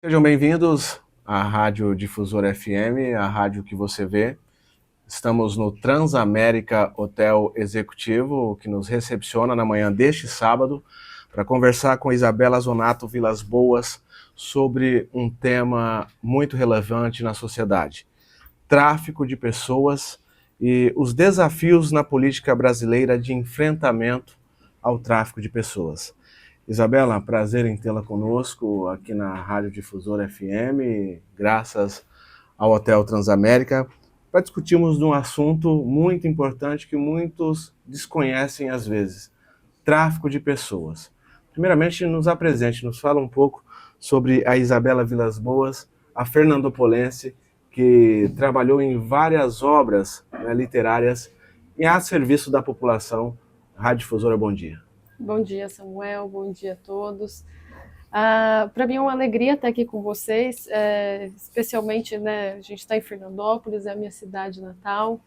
Sejam bem-vindos à Rádio Difusora FM, a rádio que você vê. Estamos no Transamérica Hotel Executivo, que nos recepciona na manhã deste sábado, para conversar com Isabela Zonato Vilas Boas sobre um tema muito relevante na sociedade: tráfico de pessoas e os desafios na política brasileira de enfrentamento ao tráfico de pessoas. Isabela, prazer em tê-la conosco aqui na Rádio Difusora FM, graças ao Hotel Transamérica, para discutirmos de um assunto muito importante que muitos desconhecem às vezes: tráfico de pessoas. Primeiramente, nos apresente, nos fala um pouco sobre a Isabela Vilas Boas, a fernandopolense, que trabalhou em várias obras, né, literárias e a serviço da população. Rádio Difusora, bom dia. Bom dia, Samuel. Bom dia a todos. Para mim é uma alegria estar aqui com vocês, especialmente, né, a gente está em Fernandópolis, é a minha cidade natal.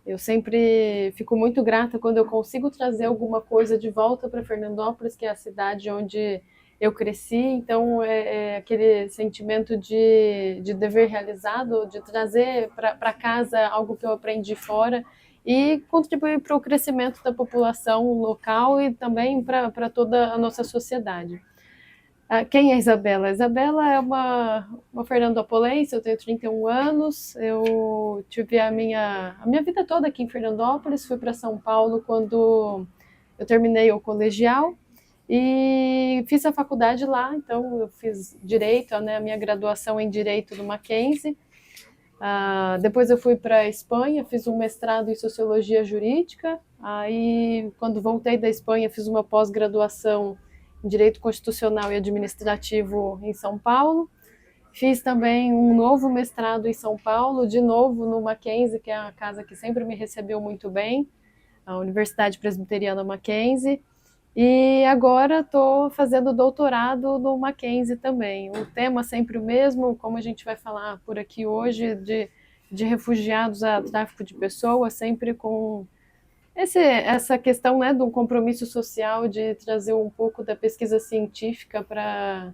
Eu sempre fico muito grata quando eu consigo trazer alguma coisa de volta para Fernandópolis, que é a cidade onde eu cresci. Então, é aquele sentimento de dever realizado, de trazer para casa algo que eu aprendi fora e contribuir para o crescimento da população local e também para toda a nossa sociedade. Quem é a Isabela? A Isabela é uma fernandopolense, eu tenho 31 anos, eu tive a minha vida toda aqui em Fernandópolis, fui para São Paulo quando eu terminei o colegial e fiz a faculdade lá. Então eu fiz Direito, né, a minha graduação em Direito no Mackenzie. Depois eu fui para a Espanha, fiz um mestrado em Sociologia Jurídica. Aí, quando voltei da Espanha, fiz uma pós-graduação em Direito Constitucional e Administrativo em São Paulo. Fiz também um novo mestrado em São Paulo, de novo no Mackenzie, que é a casa que sempre me recebeu muito bem, a Universidade Presbiteriana Mackenzie. E agora estou fazendo doutorado no Mackenzie também. O tema sempre o mesmo, como a gente vai falar por aqui hoje, de refugiados a tráfico de pessoas, sempre com essa questão, né, do compromisso social, de trazer um pouco da pesquisa científica para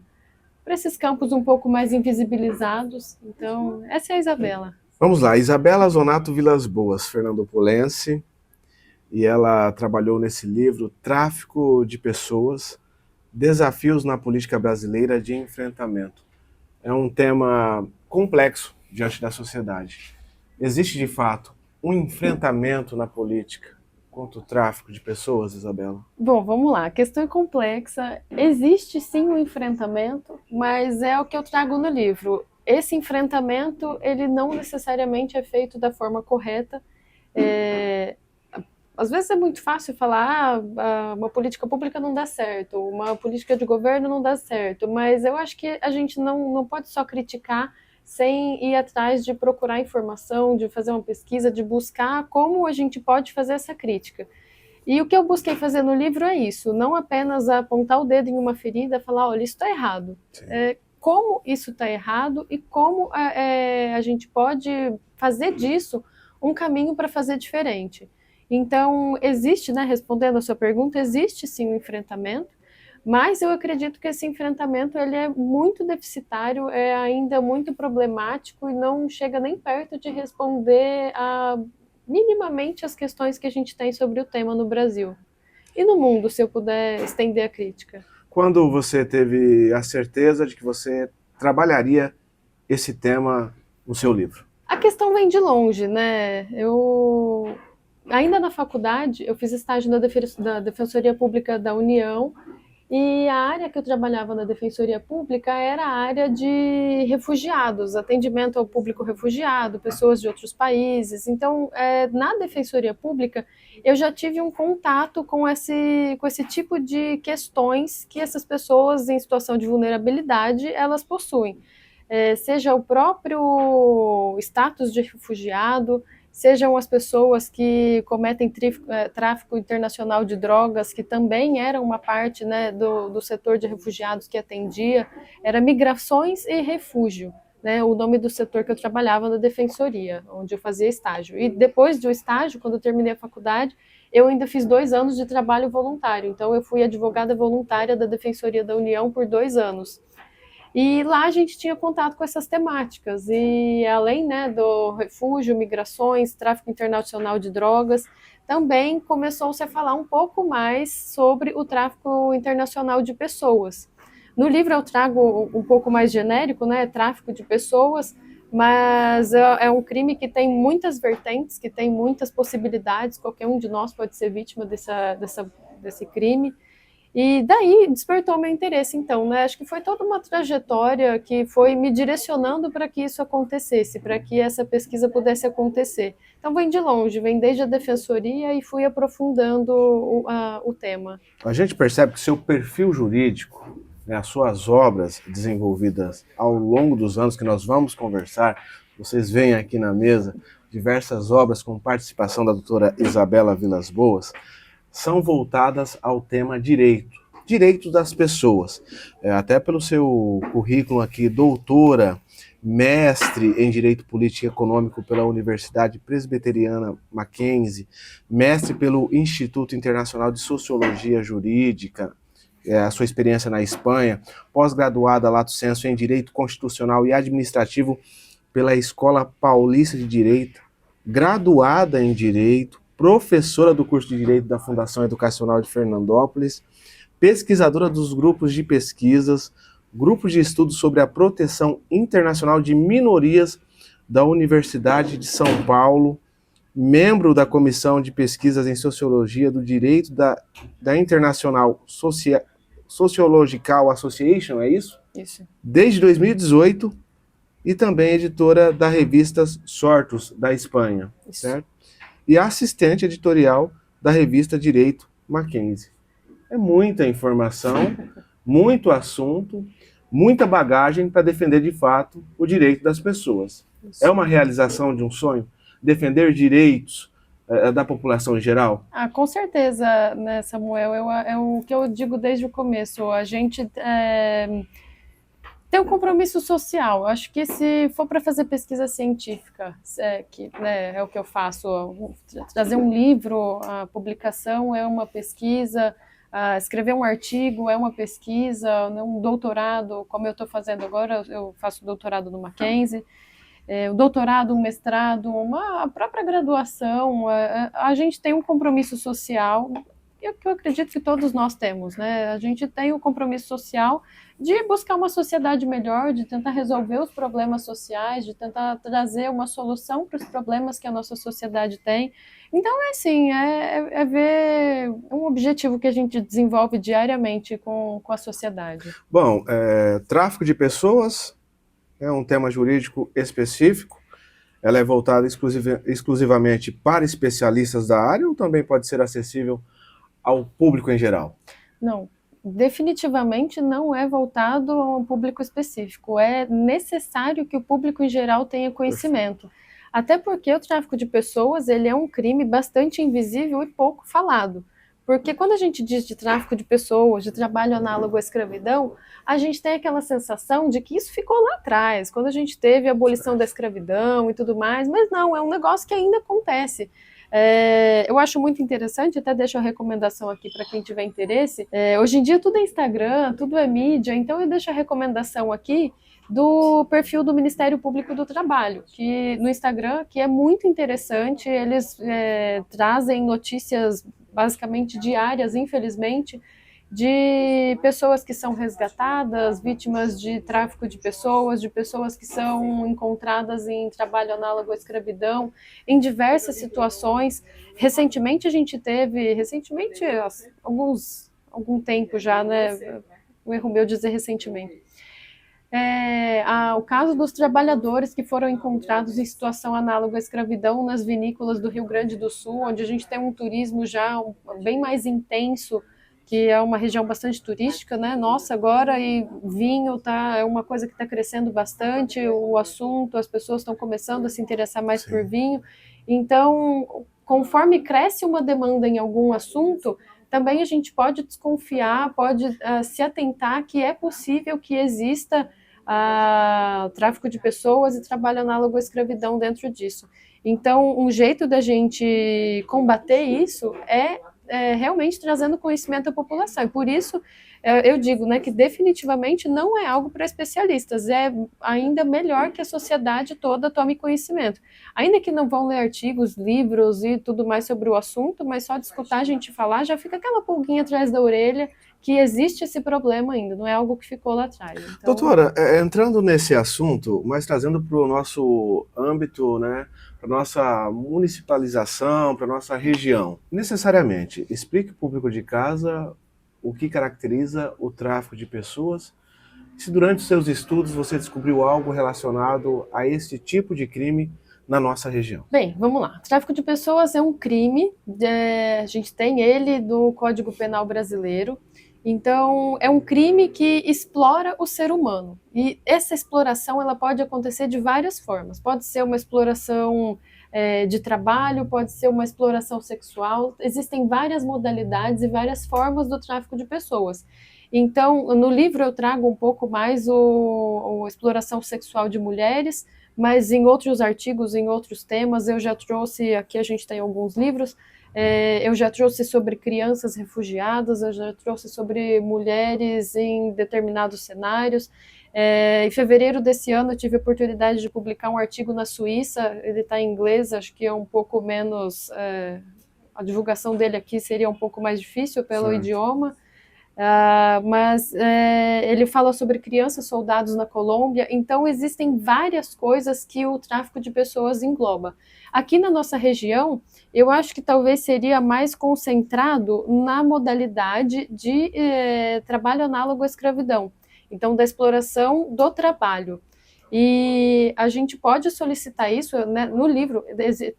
esses campos um pouco mais invisibilizados. Então, essa é a Isabela. Vamos lá, Isabela Zonato Vilas Boas, fernandopolense, e ela trabalhou nesse livro Tráfico de Pessoas, Desafios na Política Brasileira de Enfrentamento. É um tema complexo diante da sociedade. Existe, de fato, um enfrentamento na política contra o tráfico de pessoas, Isabela? Bom, vamos lá. A questão é complexa. Existe sim um enfrentamento, mas é o que eu trago no livro. Esse enfrentamento, ele não necessariamente é feito da forma correta. É, Às vezes é muito fácil falar, uma política pública não dá certo, uma política de governo não dá certo, mas eu acho que a gente não pode só criticar sem ir atrás de procurar informação, de fazer uma pesquisa, de buscar como a gente pode fazer essa crítica. E o que eu busquei fazer no livro é isso, não apenas apontar o dedo em uma ferida e falar, olha, isso está errado. Como isso está errado e como a gente pode fazer disso um caminho para fazer diferente. Então, existe, né, respondendo a sua pergunta, existe sim um enfrentamento, mas eu acredito que esse enfrentamento ele é muito deficitário, é ainda muito problemático e não chega nem perto de responder a minimamente as questões que a gente tem sobre o tema no Brasil. E no mundo, se eu puder estender a crítica? Quando você teve a certeza de que você trabalharia esse tema no seu livro? A questão vem de longe, né? Ainda na faculdade, eu fiz estágio da Defensoria Pública da União. E a área que eu trabalhava na Defensoria Pública era a área de refugiados, atendimento ao público refugiado, pessoas de outros países. Então, na Defensoria Pública, eu já tive um contato com esse tipo de questões que essas pessoas em situação de vulnerabilidade, elas possuem. Seja o próprio status de refugiado, sejam as pessoas que cometem tráfico internacional de drogas, que também eram uma parte, né, do setor de refugiados que atendia, era migrações e refúgio, né, o nome do setor que eu trabalhava na defensoria, onde eu fazia estágio. E depois do estágio, quando eu terminei a faculdade, eu ainda fiz 2 anos de trabalho voluntário, então eu fui advogada voluntária da Defensoria da União por 2 anos. E lá a gente tinha contato com essas temáticas, e além, né, do refúgio, migrações, tráfico internacional de drogas, também começou-se a falar um pouco mais sobre o tráfico internacional de pessoas. No livro eu trago um pouco mais genérico, né, tráfico de pessoas, mas é um crime que tem muitas vertentes, que tem muitas possibilidades, qualquer um de nós pode ser vítima desse crime. E daí despertou meu interesse, então, né? Acho que foi toda uma trajetória que foi me direcionando para que isso acontecesse, para que essa pesquisa pudesse acontecer. Então, vem de longe, vem desde a defensoria e fui aprofundando o tema. A gente percebe que seu perfil jurídico, né, as suas obras desenvolvidas ao longo dos anos que nós vamos conversar, vocês veem aqui na mesa diversas obras com participação da doutora Isabela Vilas Boas, são voltadas ao tema direito, direitos das pessoas. Até pelo seu currículo aqui, doutora, mestre em Direito Político e Econômico pela Universidade Presbiteriana Mackenzie, mestre pelo Instituto Internacional de Sociologia Jurídica, a sua experiência na Espanha, pós-graduada lato sensu em Direito Constitucional e Administrativo pela Escola Paulista de Direito, graduada em Direito, professora do curso de Direito da Fundação Educacional de Fernandópolis, pesquisadora dos grupos de pesquisas, grupos de estudos sobre a proteção internacional de minorias da Universidade de São Paulo, membro da Comissão de Pesquisas em Sociologia do Direito da International Sociological Association, é isso? Isso. Desde 2018, e também editora da revista Sortus, da Espanha, Isso. Certo? E assistente editorial da revista Direito Mackenzie. É muita informação, muito assunto, muita bagagem para defender de fato o direito das pessoas. Isso. É uma realização de um sonho? Defender direitos da população em geral? Com certeza, né, Samuel, é o que eu digo desde o começo, a gente tem um compromisso social. Acho que se for para fazer pesquisa científica, que né, é o que eu faço, trazer um livro, a publicação é uma pesquisa, escrever um artigo é uma pesquisa, um doutorado, como eu estou fazendo agora, eu faço doutorado no Mackenzie, o doutorado, um mestrado, a própria graduação, a gente tem um compromisso social, que eu acredito que todos nós temos, né? A gente tem o compromisso social de buscar uma sociedade melhor, de tentar resolver os problemas sociais, de tentar trazer uma solução para os problemas que a nossa sociedade tem. Então, é ver um objetivo que a gente desenvolve diariamente com a sociedade. Bom, tráfico de pessoas é um tema jurídico específico. Ela é voltada exclusivamente para especialistas da área ou também pode ser acessível ao público em geral? Não, definitivamente não é voltado a um público específico. É necessário que o público em geral tenha conhecimento. Até porque o tráfico de pessoas, ele é um crime bastante invisível e pouco falado. Porque quando a gente diz de tráfico de pessoas, de trabalho análogo à escravidão, a gente tem aquela sensação de que isso ficou lá atrás, quando a gente teve a abolição da escravidão e tudo mais, mas não, é um negócio que ainda acontece. Eu acho muito interessante, até deixo a recomendação aqui para quem tiver interesse. Hoje em dia tudo é Instagram, tudo é mídia, então eu deixo a recomendação aqui do perfil do Ministério Público do Trabalho, que no Instagram, que é muito interessante, eles trazem notícias basicamente diárias, infelizmente, de pessoas que são resgatadas, vítimas de tráfico de pessoas que são encontradas em trabalho análogo à escravidão, em diversas situações. Recentemente a gente teve, algum tempo já, né? O erro meu dizer recentemente. O caso dos trabalhadores que foram encontrados em situação análoga à escravidão nas vinícolas do Rio Grande do Sul, onde a gente tem um turismo já bem mais intenso, que é uma região bastante turística, né? Nossa, agora e vinho é uma coisa que está crescendo bastante, o assunto, as pessoas estão começando a se interessar mais Sim. por vinho. Então, conforme cresce uma demanda em algum assunto, também a gente pode desconfiar, pode se atentar que é possível que exista tráfico de pessoas e trabalho análogo à escravidão dentro disso. Então, um jeito da gente combater isso é realmente trazendo conhecimento à população. E por isso eu digo, né, que definitivamente não é algo para especialistas, é ainda melhor que a sociedade toda tome conhecimento. Ainda que não vão ler artigos, livros e tudo mais sobre o assunto, mas só de escutar a gente falar já fica aquela pulguinha atrás da orelha que existe esse problema ainda, não é algo que ficou lá atrás. Então... Doutora, entrando nesse assunto, mas trazendo para o nosso âmbito, né, para a nossa municipalização, para a nossa região, necessariamente, explique ao público de casa o que caracteriza o tráfico de pessoas, se durante os seus estudos você descobriu algo relacionado a esse tipo de crime na nossa região. Bem, vamos lá. Tráfico de pessoas é um crime, a gente tem ele do Código Penal brasileiro, então é um crime que explora o ser humano. E essa exploração ela pode acontecer de várias formas. Pode ser uma exploração de trabalho, pode ser uma exploração sexual. Existem várias modalidades e várias formas do tráfico de pessoas. Então, no livro eu trago um pouco mais a exploração sexual de mulheres, mas em outros artigos, em outros temas, eu já trouxe, aqui a gente tem alguns livros, eu já trouxe sobre crianças refugiadas, eu já trouxe sobre mulheres em determinados cenários. Em fevereiro desse ano eu tive a oportunidade de publicar um artigo na Suíça, ele está em inglês, acho que é um pouco menos... a divulgação dele aqui seria um pouco mais difícil pelo idioma, mas ele fala sobre crianças soldados na Colômbia, então existem várias coisas que o tráfico de pessoas engloba. Aqui na nossa região, eu acho que talvez seria mais concentrado na modalidade de trabalho análogo à escravidão, então da exploração do trabalho. E a gente pode solicitar isso, né, no livro,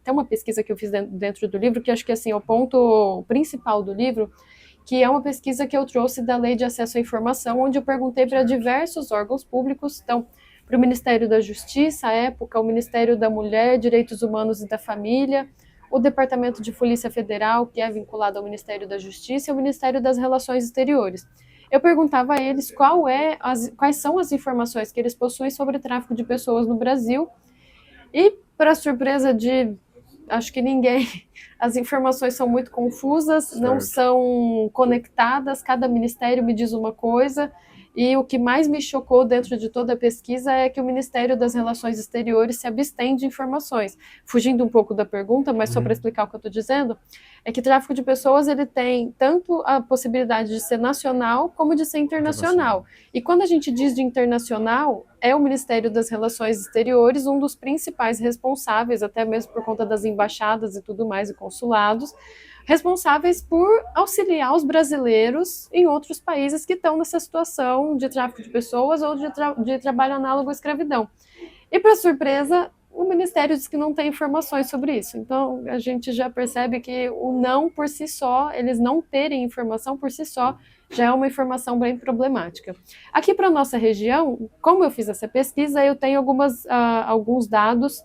tem uma pesquisa que eu fiz dentro do livro, que acho que assim, é o ponto principal do livro, que é uma pesquisa que eu trouxe da Lei de Acesso à Informação, onde eu perguntei para diversos órgãos públicos, então, para o Ministério da Justiça, à época, o Ministério da Mulher, Direitos Humanos e da Família, o Departamento de Polícia Federal, que é vinculado ao Ministério da Justiça, e o Ministério das Relações Exteriores. Eu perguntava a eles quais são as informações que eles possuem sobre o tráfico de pessoas no Brasil, e, para surpresa de acho que ninguém, as informações são muito confusas, não são conectadas, cada ministério me diz uma coisa, e o que mais me chocou dentro de toda a pesquisa é que o Ministério das Relações Exteriores se abstém de informações. Fugindo um pouco da pergunta, mas só para explicar o que eu estou dizendo, é que tráfico de pessoas ele tem tanto a possibilidade de ser nacional como de ser internacional. E quando a gente diz de internacional, é o Ministério das Relações Exteriores um dos principais responsáveis, até mesmo por conta das embaixadas e tudo mais, e consulados, responsáveis por auxiliar os brasileiros em outros países que estão nessa situação de tráfico de pessoas ou de trabalho análogo à escravidão. E, para surpresa, o Ministério diz que não tem informações sobre isso. Então, a gente já percebe que o não por si só, eles não terem informação por si só, já é uma informação bem problemática. Aqui para a nossa região, como eu fiz essa pesquisa, eu tenho alguns dados.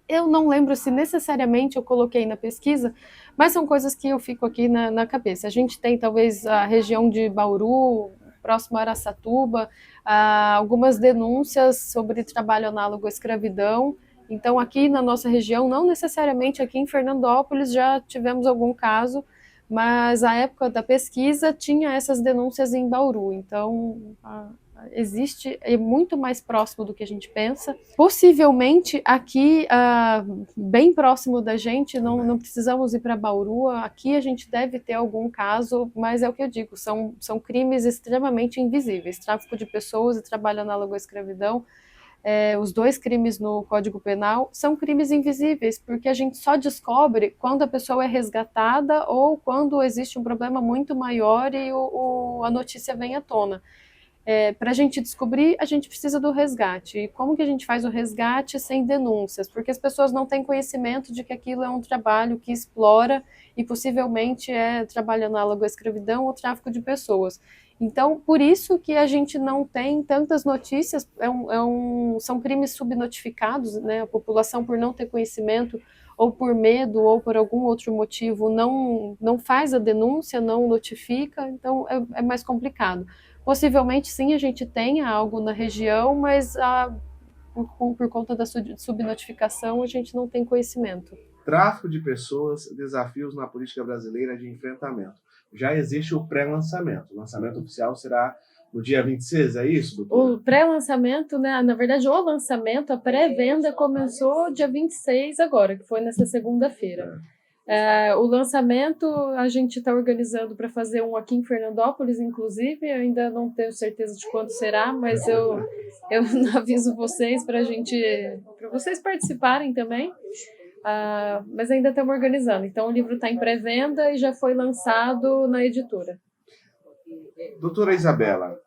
Eu não lembro se necessariamente eu coloquei na pesquisa, mas são coisas que eu fico aqui na cabeça. A gente tem talvez a região de Bauru, próximo a Araçatuba, algumas denúncias sobre trabalho análogo à escravidão. Então, aqui na nossa região, não necessariamente aqui em Fernandópolis, já tivemos algum caso, mas a época da pesquisa tinha essas denúncias em Bauru. Então, existe, é muito mais próximo do que a gente pensa. Possivelmente aqui, bem próximo da gente, não precisamos ir para Bauru, aqui a gente deve ter algum caso, mas é o que eu digo, são crimes extremamente invisíveis, tráfico de pessoas e trabalho análogo à escravidão. Os dois crimes no Código Penal são crimes invisíveis, porque a gente só descobre quando a pessoa é resgatada ou quando existe um problema muito maior e a notícia vem à tona. Para a gente descobrir, a gente precisa do resgate. E como que a gente faz o resgate sem denúncias? Porque as pessoas não têm conhecimento de que aquilo é um trabalho que explora e possivelmente é trabalho análogo à escravidão ou tráfico de pessoas. Então, por isso que a gente não tem tantas notícias, são crimes subnotificados, né? A população, por não ter conhecimento, ou por medo, ou por algum outro motivo, não faz a denúncia, não notifica, então é mais complicado. Possivelmente, sim, a gente tenha algo na região, mas por conta da subnotificação, a gente não tem conhecimento. Tráfico de pessoas, desafios na política brasileira de enfrentamento. Já existe o pré-lançamento. O lançamento oficial será no dia 26, é isso, doutor? O pré-lançamento, né, na verdade, o lançamento, a pré-venda começou dia 26 agora, que foi nessa segunda-feira. O lançamento a gente está organizando para fazer um aqui em Fernandópolis, inclusive, eu ainda não tenho certeza de quando será, mas eu aviso vocês para vocês participarem também. Mas ainda estamos organizando. Então o livro está em pré-venda e já foi lançado na editora. Doutora Isabela,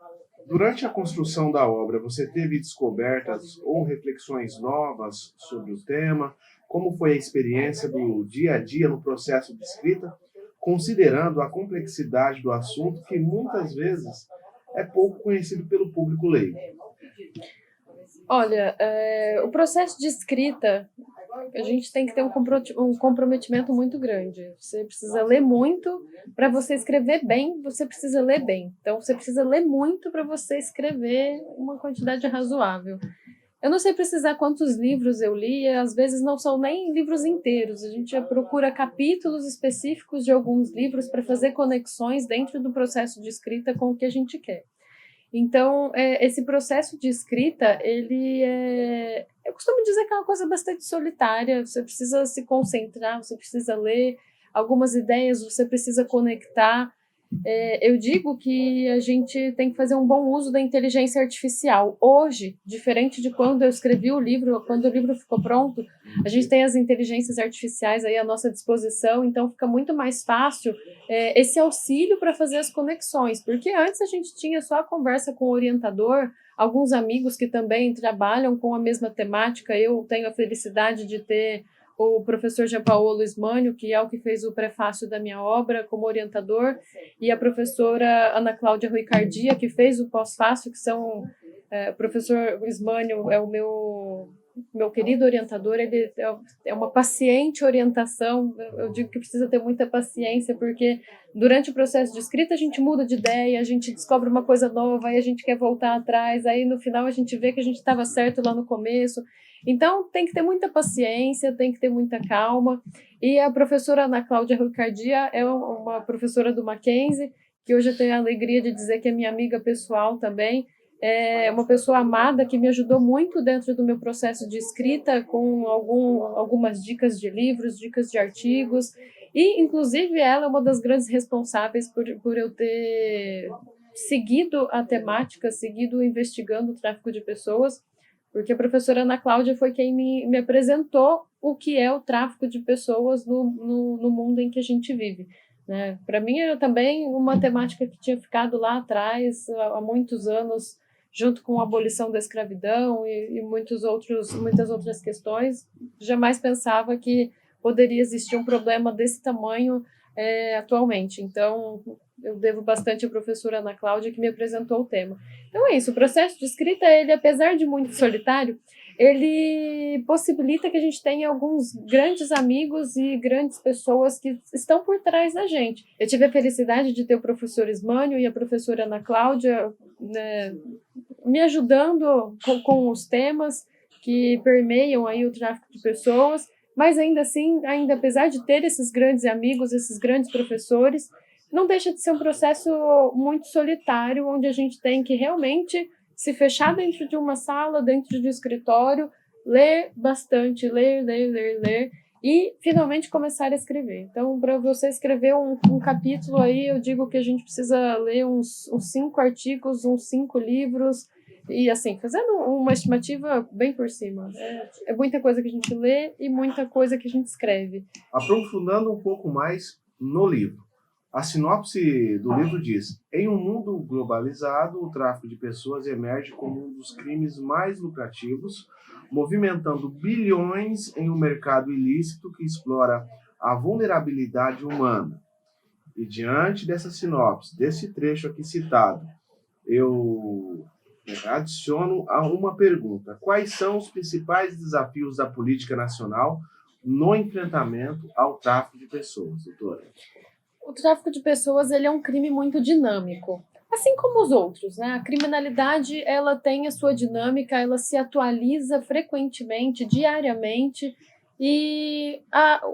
durante a construção da obra, você teve descobertas ou reflexões novas sobre o tema? Como foi a experiência do dia a dia no processo de escrita, considerando a complexidade do assunto que muitas vezes é pouco conhecido pelo público leigo? Olha, o processo de escrita, a gente tem que ter um comprometimento muito grande. Você precisa ler muito para você escrever bem, você precisa ler bem. Então, você precisa ler muito para você escrever uma quantidade razoável. Eu não sei precisar quantos livros eu li, às vezes não são nem livros inteiros. A gente procura capítulos específicos de alguns livros para fazer conexões dentro do processo de escrita com o que a gente quer. Então, esse processo de escrita, eu costumo dizer que é uma coisa bastante solitária. Você precisa se concentrar, você precisa ler algumas ideias, você precisa conectar. Eu digo que a gente tem que fazer um bom uso da inteligência artificial. Hoje, diferente de quando eu escrevi o livro, quando o livro ficou pronto, a gente tem as inteligências artificiais aí à nossa disposição, então fica muito mais fácil esse auxílio para fazer as conexões, porque antes a gente tinha só a conversa com o orientador, alguns amigos que também trabalham com a mesma temática. Eu tenho a felicidade de ter o professor Gianpaolo Ismânio, que é o que fez o prefácio da minha obra como orientador, e a professora Ana Cláudia Ruicardia, que fez o pós-fácio, que são... o professor Ismânio é o meu querido orientador, ele é uma paciente orientação. Eu digo que precisa ter muita paciência, porque durante o processo de escrita a gente muda de ideia, a gente descobre uma coisa nova, aí a gente quer voltar atrás, aí no final a gente vê que a gente estava certo lá no começo. Então tem que ter muita paciência, tem que ter muita calma. E a professora Ana Cláudia Ruicardia é uma professora do Mackenzie, que hoje eu tenho a alegria de dizer que é minha amiga pessoal também. É uma pessoa amada que me ajudou muito dentro do meu processo de escrita, com algumas dicas de livros, dicas de artigos, e inclusive ela é uma das grandes responsáveis por eu ter seguido a temática, seguido investigando o tráfico de pessoas, porque a professora Ana Cláudia foi quem me apresentou o que é o tráfico de pessoas no mundo em que a gente vive. Né? Para mim era também uma temática que tinha ficado lá atrás, há muitos anos, junto com a abolição da escravidão e muitas outras questões. Jamais pensava que poderia existir um problema desse tamanho atualmente. Então, eu devo bastante à professora Ana Cláudia, que me apresentou o tema. Então é isso, o processo de escrita, ele, apesar de muito solitário, ele possibilita que a gente tenha alguns grandes amigos e grandes pessoas que estão por trás da gente. Eu tive a felicidade de ter o professor Ismânio e a professora Ana Cláudia, né, me ajudando com os temas que permeiam aí o tráfico de pessoas, mas ainda assim, ainda apesar de ter esses grandes amigos, esses grandes professores, não deixa de ser um processo muito solitário, onde a gente tem que realmente se fechar dentro de uma sala, dentro de um escritório, ler bastante, ler, e finalmente começar a escrever. Então, para você escrever um capítulo aí, eu digo que a gente precisa ler uns 5 artigos, uns 5 livros, e assim, fazendo uma estimativa bem por cima. É muita coisa que a gente lê e muita coisa que a gente escreve. Aprofundando um pouco mais no livro. A sinopse do livro diz: em um mundo globalizado, o tráfico de pessoas emerge como um dos crimes mais lucrativos, movimentando bilhões em um mercado ilícito que explora a vulnerabilidade humana. E diante dessa sinopse, desse trecho aqui citado, eu adiciono a uma pergunta: quais são os principais desafios da política nacional no enfrentamento ao tráfico de pessoas, doutora? O tráfico de pessoas, ele é um crime muito dinâmico, assim como os outros, né? A criminalidade, ela tem a sua dinâmica, ela se atualiza frequentemente, diariamente, E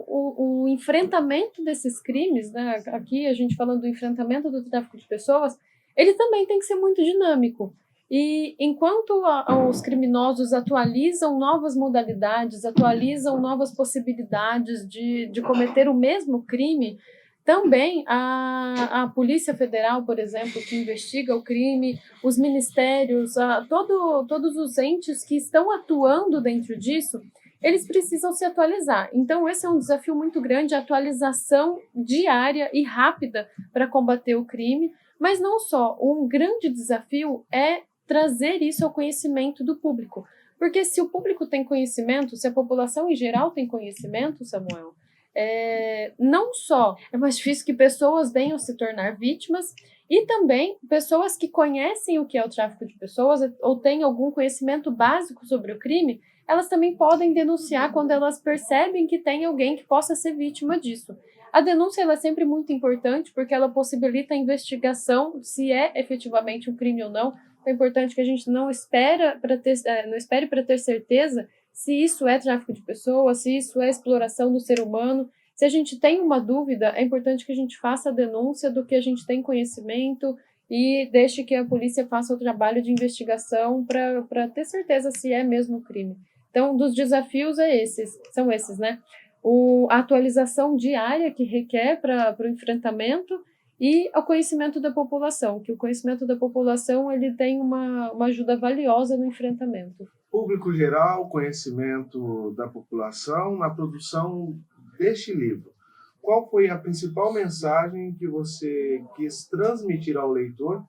o enfrentamento desses crimes, né, aqui a gente falando do enfrentamento do tráfico de pessoas, ele também tem que ser muito dinâmico. E enquanto os criminosos atualizam novas modalidades, atualizam novas possibilidades de cometer o mesmo crime, também a Polícia Federal, por exemplo, que investiga o crime, os ministérios, todos os entes que estão atuando dentro disso, eles precisam se atualizar. Então, esse é um desafio muito grande, a atualização diária e rápida para combater o crime, mas não só. Um grande desafio é trazer isso ao conhecimento do público. Porque se o público tem conhecimento, se a população em geral tem conhecimento, Samuel, não só é mais difícil que pessoas venham se tornar vítimas, e também pessoas que conhecem o que é o tráfico de pessoas ou têm algum conhecimento básico sobre o crime, elas também podem denunciar quando elas percebem que tem alguém que possa ser vítima disso. A denúncia ela é sempre muito importante porque ela possibilita a investigação se é efetivamente um crime ou não. É importante que a gente não espere para ter certeza se isso é tráfico de pessoas, se isso é exploração do ser humano. Se a gente tem uma dúvida, é importante que a gente faça a denúncia do que a gente tem conhecimento e deixe que a polícia faça o trabalho de investigação para ter certeza se é mesmo crime. Então, um dos desafios são esses, né? A atualização diária que requer para o enfrentamento e o conhecimento da população, que o conhecimento da população ele tem uma ajuda valiosa no enfrentamento. Público geral, conhecimento da população na produção deste livro. Qual foi a principal mensagem que você quis transmitir ao leitor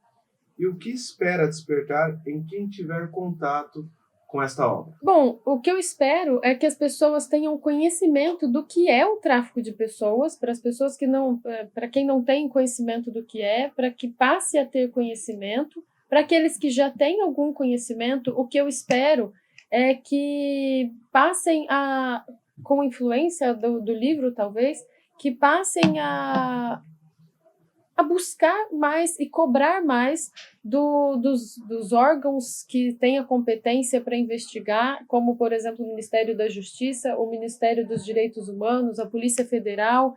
e o que espera despertar em quem tiver contato com esta obra? Bom, o que eu espero é que as pessoas tenham conhecimento do que é o tráfico de pessoas, para as pessoas que não, para quem não tem conhecimento do que é, para que passe a ter conhecimento, para aqueles que já têm algum conhecimento, o que eu espero é que passem com influência do livro, talvez, que passem a buscar mais e cobrar mais dos órgãos que têm a competência para investigar, como, por exemplo, o Ministério da Justiça, o Ministério dos Direitos Humanos, a Polícia Federal,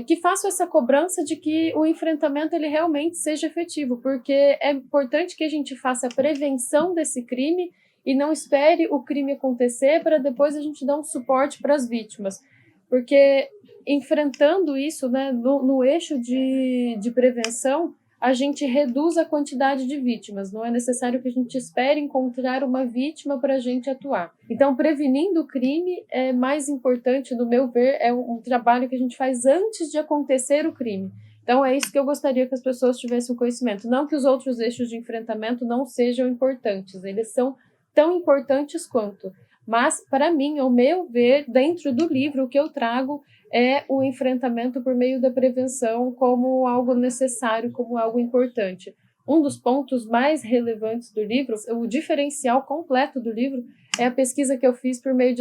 que façam essa cobrança de que o enfrentamento ele realmente seja efetivo, porque é importante que a gente faça a prevenção desse crime e não espere o crime acontecer para depois a gente dar um suporte para as vítimas. Porque enfrentando isso, né, no eixo de prevenção, a gente reduz a quantidade de vítimas. Não é necessário que a gente espere encontrar uma vítima para a gente atuar. Então, prevenindo o crime é mais importante, no meu ver, é um trabalho que a gente faz antes de acontecer o crime. Então, é isso que eu gostaria que as pessoas tivessem conhecimento. Não que os outros eixos de enfrentamento não sejam importantes, eles são tão importantes quanto. Mas, para mim, ao meu ver, dentro do livro, o que eu trago é o enfrentamento por meio da prevenção como algo necessário, como algo importante. Um dos pontos mais relevantes do livro, o diferencial completo do livro, é a pesquisa que eu fiz por meio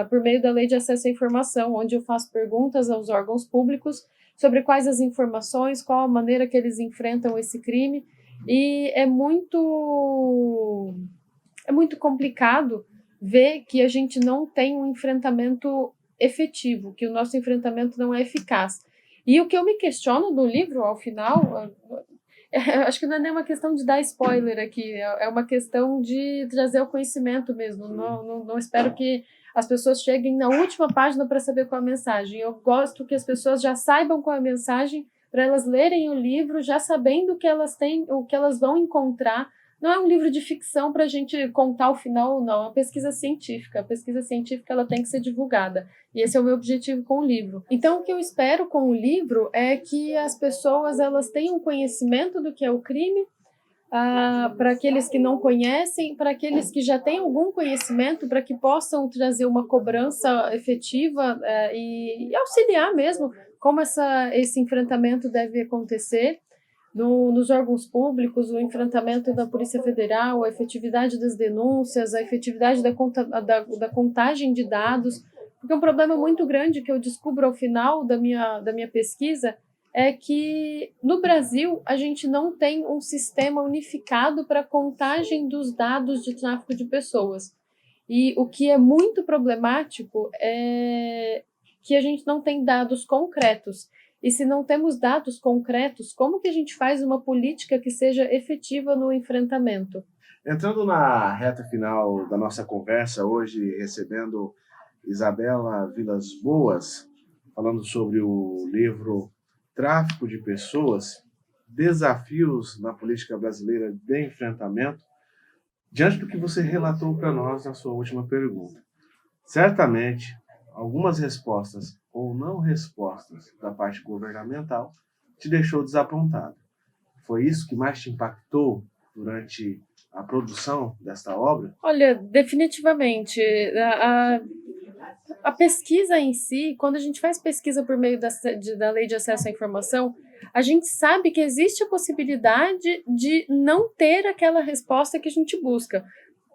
por meio da Lei de Acesso à Informação, onde eu faço perguntas aos órgãos públicos sobre quais as informações, qual a maneira que eles enfrentam esse crime, e é muito complicado ver que a gente não tem um enfrentamento efetivo, que o nosso enfrentamento não é eficaz. E o que eu me questiono no livro, ao final, acho que não é nem uma questão de dar spoiler aqui, é uma questão de trazer o conhecimento mesmo. Não espero que as pessoas cheguem na última página para saber qual é a mensagem. Eu gosto que as pessoas já saibam qual é a mensagem, para elas lerem o livro já sabendo o que elas têm, o que elas vão encontrar. Não é um livro de ficção para a gente contar o final, não. É uma pesquisa científica. A pesquisa científica ela tem que ser divulgada. E esse é o meu objetivo com o livro. Então, o que eu espero com o livro é que as pessoas elas tenham conhecimento do que é o crime, para aqueles que não conhecem, para aqueles que já têm algum conhecimento, para que possam trazer uma cobrança efetiva e auxiliar mesmo como esse enfrentamento deve acontecer. Nos órgãos públicos, o enfrentamento da Polícia Federal, a efetividade das denúncias, a efetividade da contagem de dados, porque um problema muito grande que eu descubro ao final da minha pesquisa é que no Brasil a gente não tem um sistema unificado para contagem dos dados de tráfico de pessoas. E o que é muito problemático é que a gente não tem dados concretos. E se não temos dados concretos, como que a gente faz uma política que seja efetiva no enfrentamento? Entrando na reta final da nossa conversa, hoje recebendo Isabela Vilas Boas, falando sobre o livro Tráfico de Pessoas, Desafios na Política Brasileira de Enfrentamento, diante do que você relatou para nós na sua última pergunta. Certamente, algumas respostas ou não respostas da parte governamental te deixou desapontado. Foi isso que mais te impactou durante a produção desta obra? Olha, definitivamente. A pesquisa em si, quando a gente faz pesquisa por meio da Lei de Acesso à Informação, a gente sabe que existe a possibilidade de não ter aquela resposta que a gente busca.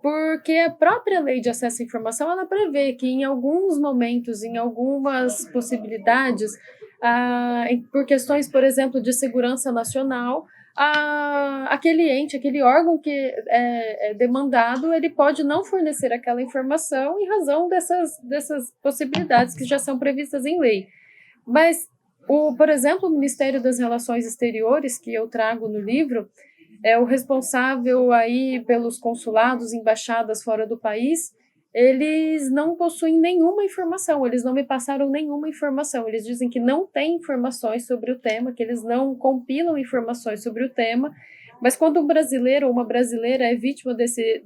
Porque a própria Lei de Acesso à Informação, ela prevê que em alguns momentos, em algumas possibilidades, por questões, por exemplo, de segurança nacional, aquele ente, aquele órgão que é demandado, ele pode não fornecer aquela informação em razão dessas possibilidades que já são previstas em lei. Mas, por exemplo, o Ministério das Relações Exteriores, que eu trago no livro, é o responsável aí pelos consulados, embaixadas fora do país, eles não possuem nenhuma informação, eles não me passaram nenhuma informação, eles dizem que não tem informações sobre o tema, que eles não compilam informações sobre o tema, mas quando um brasileiro ou uma brasileira é vítima desse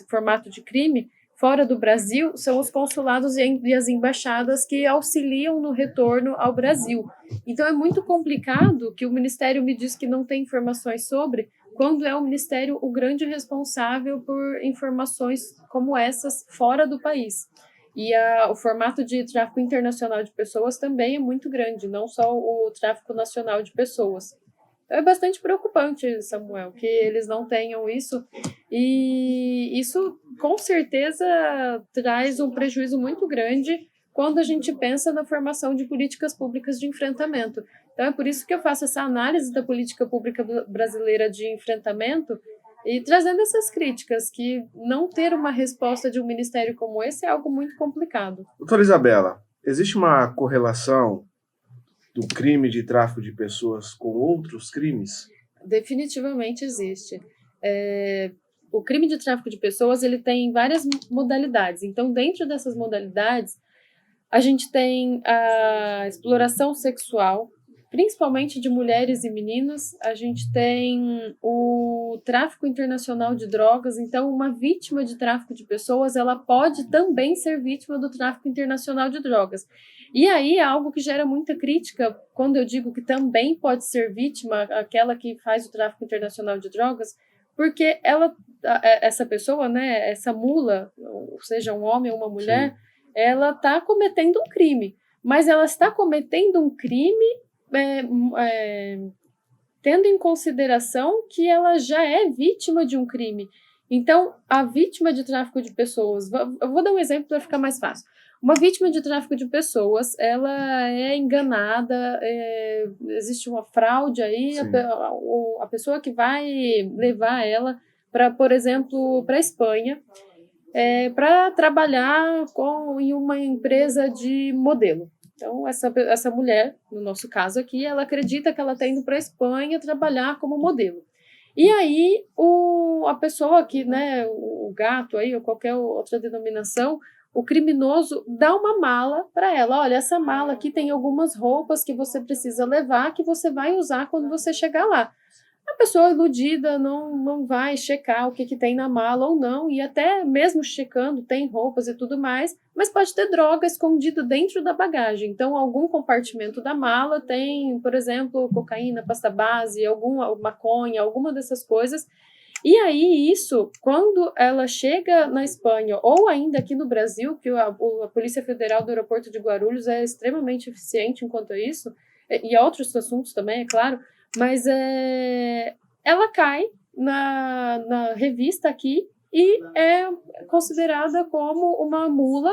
formato de crime, fora do Brasil, são os consulados e as embaixadas que auxiliam no retorno ao Brasil. Então é muito complicado que o Ministério me diz que não tem informações sobre, quando é o Ministério o grande responsável por informações como essas fora do país. E o formato de tráfico internacional de pessoas também é muito grande, não só o tráfico nacional de pessoas. Então é bastante preocupante, Samuel, que eles não tenham isso, e isso com certeza traz um prejuízo muito grande quando a gente pensa na formação de políticas públicas de enfrentamento. Então é por isso que eu faço essa análise da política pública brasileira de enfrentamento e trazendo essas críticas, que não ter uma resposta de um ministério como esse é algo muito complicado. Doutora Isabela, existe uma correlação do crime de tráfico de pessoas com outros crimes? Definitivamente existe. O crime de tráfico de pessoas, ele tem várias modalidades. Então, dentro dessas modalidades, a gente tem a exploração sexual, principalmente de mulheres e meninas. A gente tem o tráfico internacional de drogas. Então, uma vítima de tráfico de pessoas, ela pode também ser vítima do tráfico internacional de drogas. E aí é algo que gera muita crítica quando eu digo que também pode ser vítima aquela que faz o tráfico internacional de drogas, porque essa pessoa, né, essa mula, ou seja, um homem ou uma mulher, sim, ela está cometendo um crime, mas ela está cometendo um crime tendo em consideração que ela já é vítima de um crime. Então, a vítima de tráfico de pessoas, eu vou dar um exemplo para ficar mais fácil. Uma vítima de tráfico de pessoas, ela é enganada, existe uma fraude aí, a pessoa que vai levar ela para, por exemplo, para a Espanha, para trabalhar em uma empresa de modelo. Então, essa mulher, no nosso caso aqui, ela acredita que ela está indo para a Espanha trabalhar como modelo. E aí, a pessoa que, né, o gato aí, ou qualquer outra denominação, o criminoso dá uma mala para ela. Olha, essa mala aqui tem algumas roupas que você precisa levar, que você vai usar quando você chegar lá. A pessoa iludida não vai checar o que tem na mala ou não, e até mesmo checando, tem roupas e tudo mais, mas pode ter droga escondida dentro da bagagem. Então, algum compartimento da mala tem, por exemplo, cocaína, pasta base, alguma maconha, alguma dessas coisas. E aí, isso, quando ela chega na Espanha, ou ainda aqui no Brasil, que a Polícia Federal do Aeroporto de Guarulhos é extremamente eficiente enquanto isso, e outros assuntos também, é claro, mas ela cai na revista aqui e é considerada como uma mula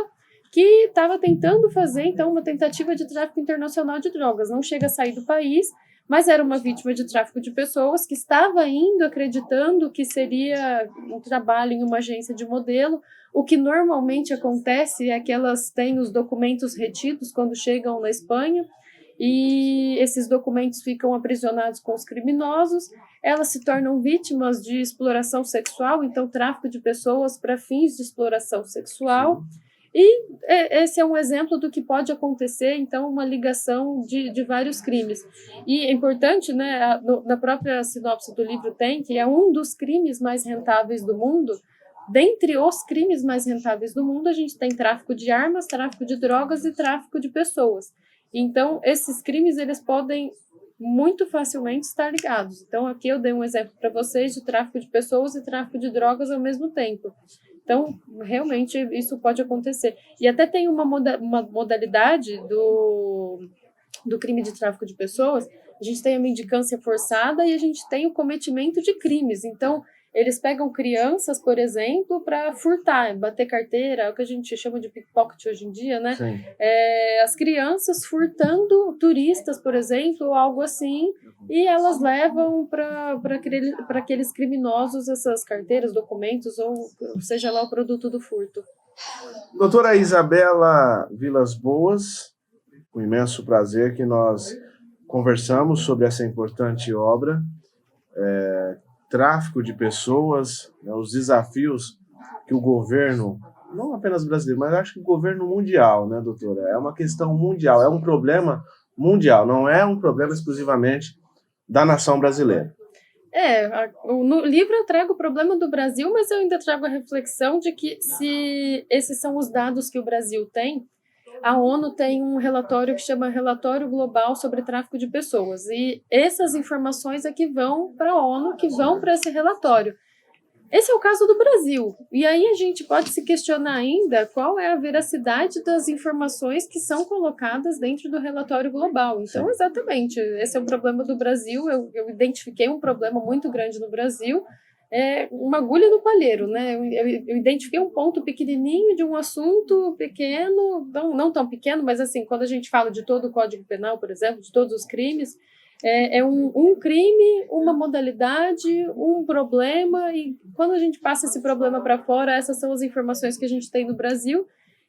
que estava tentando fazer, então, uma tentativa de tráfico internacional de drogas. Não chega a sair do país, mas era uma vítima de tráfico de pessoas que estava indo acreditando que seria um trabalho em uma agência de modelo. O que normalmente acontece é que elas têm os documentos retidos quando chegam na Espanha, e esses documentos ficam aprisionados com os criminosos, elas se tornam vítimas de exploração sexual, então tráfico de pessoas para fins de exploração sexual. E esse é um exemplo do que pode acontecer, então, uma ligação de vários crimes. E é importante, né, na própria sinopse do livro tem, que é um dos crimes mais rentáveis do mundo. Dentre os crimes mais rentáveis do mundo, a gente tem tráfico de armas, tráfico de drogas e tráfico de pessoas. Então, esses crimes, eles podem muito facilmente estar ligados. Então, aqui eu dei um exemplo para vocês de tráfico de pessoas e tráfico de drogas ao mesmo tempo. Então, realmente, isso pode acontecer. E até tem uma modalidade do crime de tráfico de pessoas. A gente tem a mendicância forçada e a gente tem o cometimento de crimes. Então, eles pegam crianças, por exemplo, para furtar, bater carteira, é o que a gente chama de pickpocket hoje em dia, né? As crianças furtando turistas, por exemplo, ou algo assim, e elas levam para aqueles criminosos essas carteiras, documentos, ou seja lá o produto do furto. Doutora Isabela Vilas Boas, com imenso prazer que nós conversamos sobre essa importante obra, tráfico de pessoas, né, os desafios que o governo, não apenas brasileiro, mas acho que o governo mundial, né, doutora? É uma questão mundial, é um problema mundial, não é um problema exclusivamente da nação brasileira. No livro eu trago o problema do Brasil, mas eu ainda trago a reflexão de que, se esses são os dados que o Brasil tem, a ONU tem um relatório que chama Relatório Global sobre Tráfico de Pessoas, e essas informações é que vão para a ONU, que vão para esse relatório. Esse é o caso do Brasil, e aí a gente pode se questionar ainda qual é a veracidade das informações que são colocadas dentro do relatório global. Então, exatamente, esse é o problema do Brasil. Eu identifiquei um problema muito grande no Brasil, uma agulha no palheiro, né? Eu identifiquei um ponto pequenininho de um assunto pequeno, não tão pequeno, mas assim, quando a gente fala de todo o Código Penal, por exemplo, de todos os crimes, um crime, uma modalidade, um problema, e quando a gente passa esse problema para fora, essas são as informações que a gente tem no Brasil,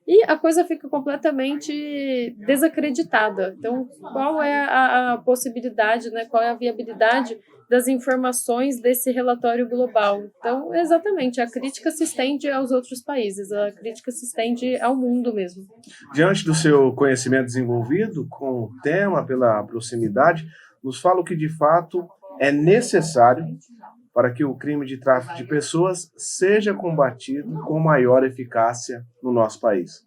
e a coisa fica completamente desacreditada. Então, qual é a possibilidade, né? Qual é a viabilidade das informações desse relatório global? Então, exatamente, a crítica se estende aos outros países, a crítica se estende ao mundo mesmo. Diante do seu conhecimento desenvolvido com o tema, pela proximidade, nos fala o que de fato é necessário para que o crime de tráfico de pessoas seja combatido com maior eficácia no nosso país.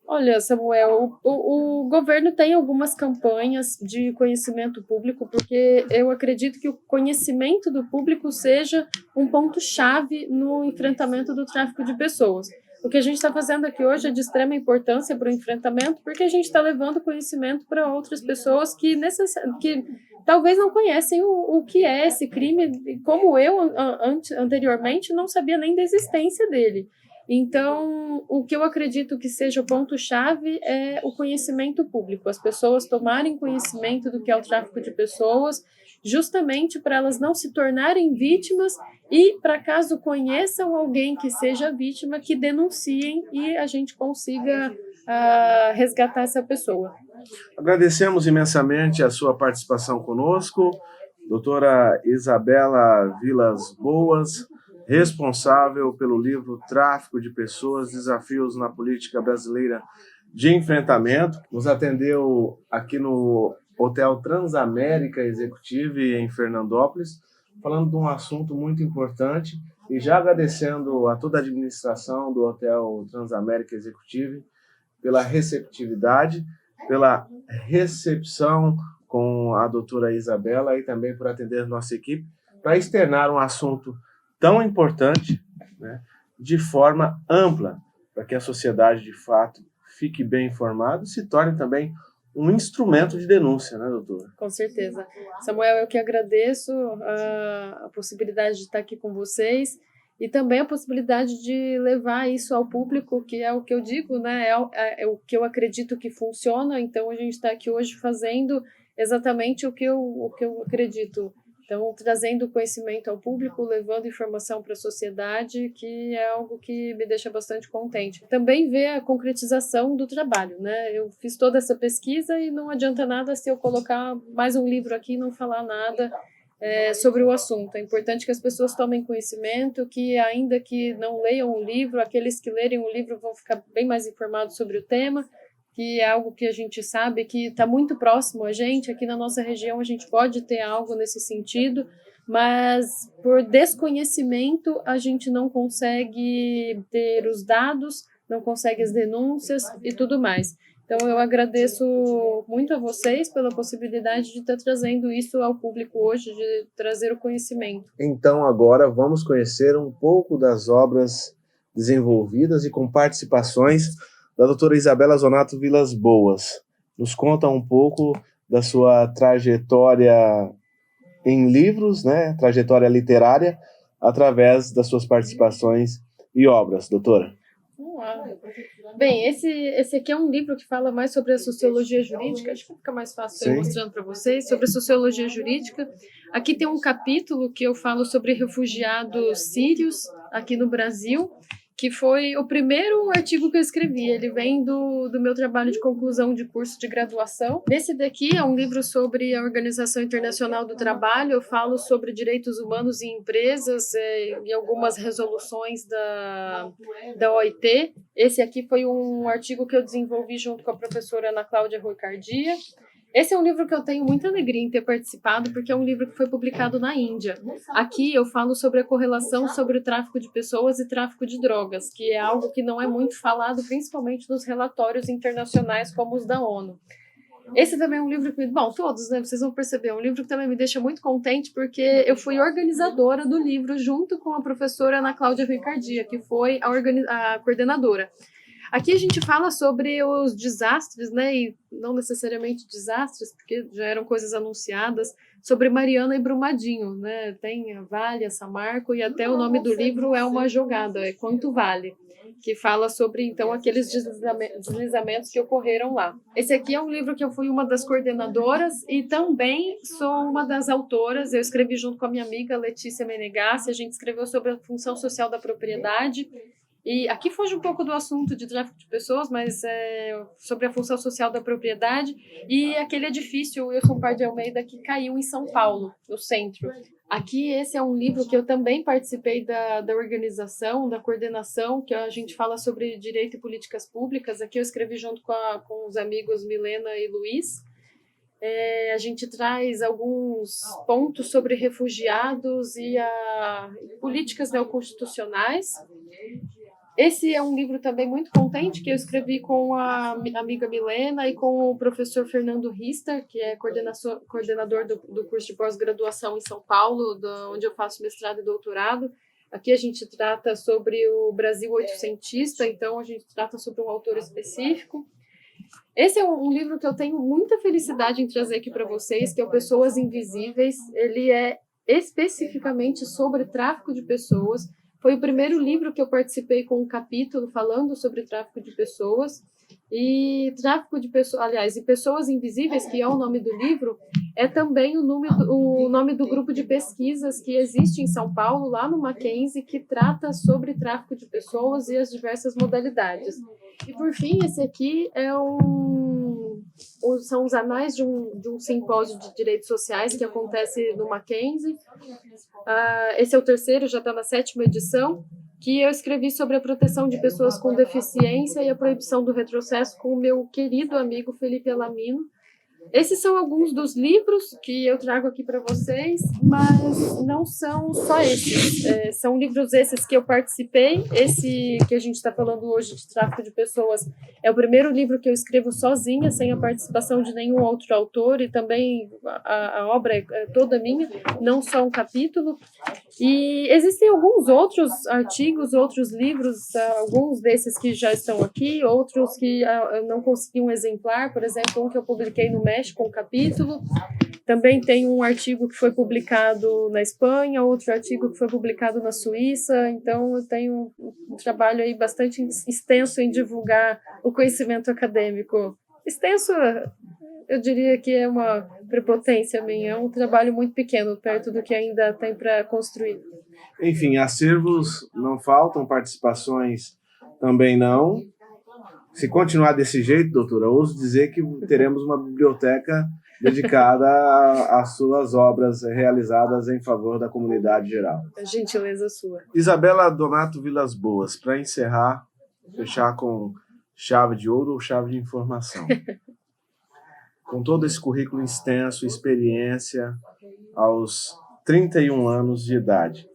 Olha, Samuel, o governo tem algumas campanhas de conhecimento público, porque eu acredito que o conhecimento do público seja um ponto-chave no enfrentamento do tráfico de pessoas. O que a gente está fazendo aqui hoje é de extrema importância para o enfrentamento, porque a gente está levando conhecimento para outras pessoas que talvez não conhecem o que é esse crime, como eu anteriormente não sabia nem da existência dele. Então, o que eu acredito que seja o ponto-chave é o conhecimento público, as pessoas tomarem conhecimento do que é o tráfico de pessoas, justamente para elas não se tornarem vítimas, e para caso conheçam alguém que seja vítima, que denunciem e a gente consiga resgatar essa pessoa. Agradecemos imensamente a sua participação conosco, doutora Isabela Vilas Boas, responsável pelo livro Tráfico de Pessoas, Desafios na Política Brasileira de Enfrentamento. Nos atendeu aqui no Hotel Transamérica Executive, em Fernandópolis, falando de um assunto muito importante, e já agradecendo a toda a administração do Hotel Transamérica Executive pela receptividade, pela recepção com a doutora Isabela, e também por atender nossa equipe, para externar um assunto tão importante, né, de forma ampla, para que a sociedade, de fato, fique bem informada e se torne também um instrumento de denúncia, né, doutora? Com certeza. Samuel, eu que agradeço a possibilidade de estar aqui com vocês, e também a possibilidade de levar isso ao público, que é o que eu digo, né? É o que eu acredito que funciona. Então, a gente está aqui hoje fazendo exatamente o que eu acredito. Então, trazendo conhecimento ao público, levando informação para a sociedade, que é algo que me deixa bastante contente. Também ver a concretização do trabalho, né? Eu fiz toda essa pesquisa e não adianta nada se eu colocar mais um livro aqui e não falar nada sobre o assunto. É importante que as pessoas tomem conhecimento, que ainda que não leiam o livro, aqueles que lerem o livro vão ficar bem mais informados sobre o tema, que é algo que a gente sabe que está muito próximo a gente. Aqui na nossa região a gente pode ter algo nesse sentido, mas por desconhecimento a gente não consegue ter os dados, não consegue as denúncias e tudo mais. Então eu agradeço muito a vocês pela possibilidade de estar trazendo isso ao público hoje, de trazer o conhecimento. Então agora vamos conhecer um pouco das obras desenvolvidas e com participações da doutora Isabela Zonato Vilas Boas. Nos conta um pouco da sua trajetória em livros, né, trajetória literária, através das suas participações e obras, doutora. Bem, esse aqui é um livro que fala mais sobre a sociologia jurídica. Acho que fica mais fácil eu mostrando para vocês sobre a sociologia jurídica. Aqui tem um capítulo que eu falo sobre refugiados sírios aqui no Brasil, que foi o primeiro artigo que eu escrevi. Ele vem do meu trabalho de conclusão de curso de graduação. Nesse daqui é um livro sobre a Organização Internacional do Trabalho. Eu falo sobre direitos humanos em empresas e algumas resoluções da OIT. Esse aqui foi um artigo que eu desenvolvi junto com a professora Ana Cláudia Ruicardia. Esse é um livro que eu tenho muita alegria em ter participado, porque é um livro que foi publicado na Índia. Aqui eu falo sobre a correlação sobre o tráfico de pessoas e tráfico de drogas, que é algo que não é muito falado, principalmente nos relatórios internacionais como os da ONU. Esse também é um livro que, bom, todos, né, vocês vão perceber, é um livro que também me deixa muito contente, porque eu fui organizadora do livro junto com a professora Ana Cláudia Ruicardia, que foi a coordenadora. Aqui a gente fala sobre os desastres, né, e não necessariamente desastres, porque já eram coisas anunciadas, sobre Mariana e Brumadinho, né, tem a Vale, a Samarco, e até o nome do livro é uma jogada, é Quanto Vale, que fala sobre, então, aqueles deslizamentos que ocorreram lá. Esse aqui é um livro que eu fui uma das coordenadoras e também sou uma das autoras. Eu escrevi junto com a minha amiga Letícia Menegassi, a gente escreveu sobre a função social da propriedade. E aqui foge um pouco do assunto de tráfico de pessoas, mas sobre a função social da propriedade e aquele edifício Wilson Pardi Almeida que caiu em São Paulo, no centro. Aqui esse é um livro que eu também participei da organização, da coordenação, que a gente fala sobre direito e políticas públicas. Aqui eu escrevi junto com os amigos Milena e Luiz. A gente traz alguns pontos sobre refugiados e políticas neoconstitucionais. Esse é um livro também muito contente que eu escrevi com a amiga Milena e com o professor Fernando Rister, que é coordenador do curso de pós-graduação em São Paulo, onde eu faço mestrado e doutorado. Aqui a gente trata sobre o Brasil oitocentista, então a gente trata sobre um autor específico. Esse é um livro que eu tenho muita felicidade em trazer aqui para vocês, que é o Pessoas Invisíveis. Ele é especificamente sobre tráfico de pessoas. Foi o primeiro livro que eu participei com um capítulo falando sobre tráfico de pessoas. E tráfico de pessoas, aliás, e Pessoas Invisíveis, que é o nome do livro, é também o nome do grupo de pesquisas que existe em São Paulo, lá no Mackenzie, que trata sobre tráfico de pessoas e as diversas modalidades. E por fim, esse aqui são os anais de um simpósio de direitos sociais que acontece no Mackenzie. Esse é o terceiro, já está na 7ª edição, que eu escrevi sobre a proteção de pessoas com deficiência e a proibição do retrocesso com o meu querido amigo Felipe Alamino. Esses são alguns dos livros que eu trago aqui para vocês, mas não são só esses. São livros esses que eu participei. Esse que a gente está falando hoje de tráfico de pessoas é o primeiro livro que eu escrevo sozinha, sem a participação de nenhum outro autor, e também a obra é toda minha, não só um capítulo. E existem alguns outros artigos, outros livros, alguns desses que já estão aqui, outros que eu não consegui um exemplar, por exemplo, um que eu publiquei no México, um capítulo. Também tem um artigo que foi publicado na Espanha, outro artigo que foi publicado na Suíça. Então, eu tenho um trabalho aí bastante extenso em divulgar o conhecimento acadêmico. Extenso eu diria que é uma prepotência minha, é um trabalho muito pequeno, perto do que ainda tem para construir. Enfim, acervos não faltam, participações também não. Se continuar desse jeito, doutora, ouso dizer que teremos uma biblioteca dedicada às suas obras realizadas em favor da comunidade geral. A gentileza sua. Isabela Donato Vilas Boas, para encerrar, fechar com chave de ouro ou chave de informação. Com todo esse currículo extenso, experiência, aos 31 anos de idade,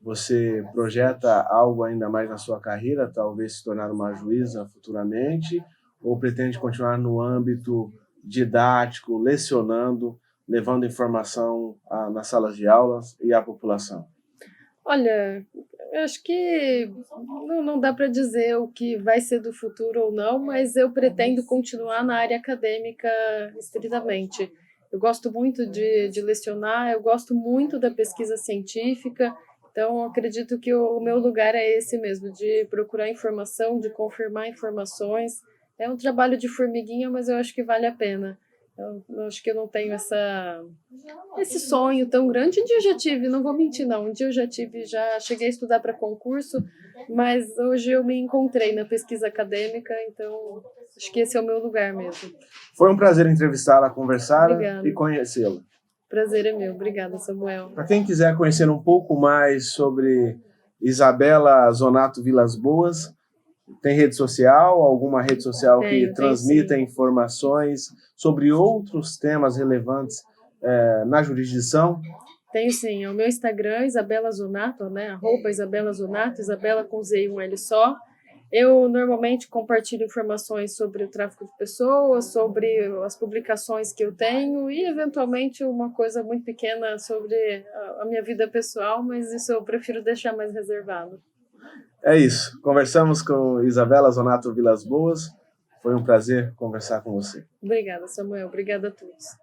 você projeta algo ainda mais na sua carreira, talvez se tornar uma juíza futuramente, ou pretende continuar no âmbito didático, lecionando, levando informação nas salas de aulas e à população? Olha, eu acho que não dá para dizer o que vai ser do futuro ou não, mas eu pretendo continuar na área acadêmica estritamente. Eu gosto muito de lecionar, eu gosto muito da pesquisa científica, então acredito que o meu lugar é esse mesmo, de procurar informação, de confirmar informações. É um trabalho de formiguinha, mas eu acho que vale a pena. Eu acho que eu não tenho esse sonho tão grande. Um dia eu já tive, não vou mentir não, um dia eu já tive, já cheguei a estudar para concurso, mas hoje eu me encontrei na pesquisa acadêmica, então acho que esse é o meu lugar mesmo. Foi um prazer entrevistá-la, conversar Obrigada. e conhecê-la. Prazer é meu. Obrigada, Samuel. Para quem quiser conhecer um pouco mais sobre Isabela Zonato Vilas Boas, tem rede social, alguma rede social que transmita informações sobre outros temas relevantes na jurisdição? Tenho sim, é o meu Instagram, Isabela Zonato, né? @Isabela Zonato, Isabela com Z e um L só. Eu normalmente compartilho informações sobre o tráfico de pessoas, sobre as publicações que eu tenho e, eventualmente, uma coisa muito pequena sobre a minha vida pessoal, mas isso eu prefiro deixar mais reservado. É isso. Conversamos com Isabela Zonato Vilas Boas. Foi um prazer conversar com você. Obrigada, Samuel. Obrigada a todos.